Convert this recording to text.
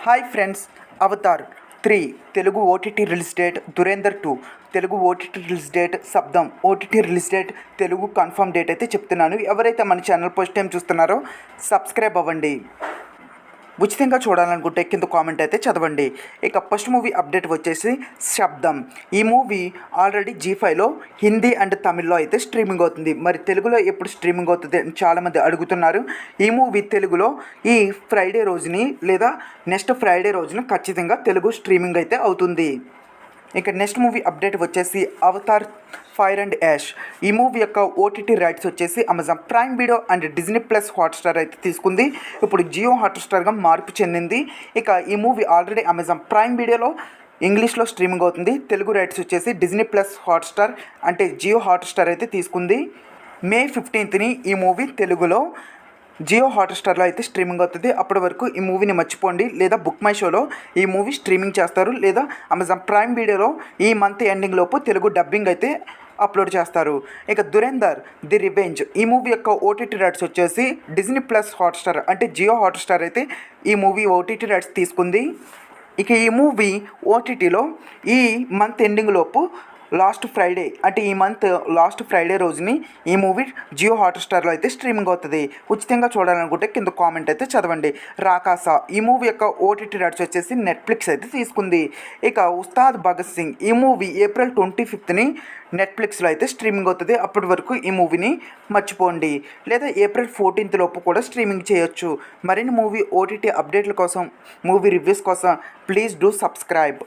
Hi friends, Avatar 3 Telugu OTT release date, Dhurandhar 2 Telugu OTT release date, Sabdham OTT release date, Telugu confirm date అయితే చెప్తున్నాను. ఎవరైతే మన channel first time చూస్తున్నారో subscribe అవ్వండి. ఉచితంగా చూడాలనుకుంటే కింద కామెంట్ అయితే చదవండి. ఇక ఫస్ట్ మూవీ అప్డేట్ వచ్చేసి శబ్దం. ఈ మూవీ ఆల్రెడీ జీ5లో హిందీ అండ్ తమిళ్లో అయితే స్ట్రీమింగ్ అవుతుంది. మరి తెలుగులో ఎప్పుడు స్ట్రీమింగ్ అవుతుంది అని చాలామంది అడుగుతున్నారు. ఈ మూవీ తెలుగులో ఈ ఫ్రైడే రోజుని లేదా నెక్స్ట్ ఫ్రైడే రోజున ఖచ్చితంగా తెలుగు స్ట్రీమింగ్ అయితే అవుతుంది. ఇక నెక్స్ట్ మూవీ అప్డేట్ వచ్చేసి అవతార్ ఫైర్ అండ్ యాష్. ఈ మూవీ యొక్క ఓటీటీ రైట్స్ వచ్చేసి Amazon prime video and Disney plus Hotstar అయితే తీసుకుంది. ఇప్పుడు జియో హాట్స్టార్గా మార్పు చెందింది. ఇక ఈ మూవీ ఆల్రెడీ అమెజాన్ ప్రైమ్ వీడియోలో ఇంగ్లీష్లో స్ట్రీమింగ్ అవుతుంది. తెలుగు రైట్స్ వచ్చేసి డిజ్నీ ప్లస్ హాట్స్టార్ అంటే జియో హాట్స్టార్ అయితే తీసుకుంది. మే 15ని ఈ మూవీ తెలుగులో జియో హాట్స్టార్లో అయితే స్ట్రీమింగ్ అవుతుంది. అప్పటి వరకు ఈ మూవీని మర్చిపోండి. లేదా బుక్ మై షోలో ఈ మూవీ స్ట్రీమింగ్ చేస్తారు, లేదా అమెజాన్ ప్రైమ్ వీడియోలో ఈ మంత్ ఎండింగ్ లోపు తెలుగు డబ్బింగ్ అయితే అప్లోడ్ చేస్తారు. ఇక దురేందర్ ది రివెంజ్. ఈ మూవీ యొక్క ఓటీటీ రైట్స్ వచ్చేసి డిజ్నీ ప్లస్ హాట్స్టార్ అంటే జియో హాట్స్టార్ అయితే ఈ మూవీ ఓటీటీ రైట్స్ తీసుకుంది. ఇక ఈ మూవీ ఓటీటీలో ఈ మంత్ ఎండింగ్ లోపు లాస్ట్ ఫ్రైడే అంటే ఈ మంత్ లాస్ట్ ఫ్రైడే రోజుని ఈ మూవీ జియో హాట్స్టార్లో అయితే స్ట్రీమింగ్ అవుతుంది. ఉచితంగా చూడాలనుకుంటే కింద కామెంట్ అయితే చదవండి. రాకాసా. ఈ మూవీ యొక్క ఓటీటీ రైట్స్ వచ్చేసి నెట్ఫ్లిక్స్ అయితే తీసుకుంది. ఇక ఉస్తాద్ భగత్ సింగ్. ఈ మూవీ ఏప్రిల్ 25ని నెట్ఫ్లిక్స్లో అయితే స్ట్రీమింగ్ అవుతుంది. అప్పటి వరకు ఈ మూవీని మర్చిపోండి. లేదా ఏప్రిల్ 14th లోపు కూడా స్ట్రీమింగ్ చేయొచ్చు. మరిన్ని మూవీ ఓటీటీ అప్డేట్ల కోసం, మూవీ రివ్యూస్ కోసం ప్లీజ్ డూ సబ్స్క్రైబ్.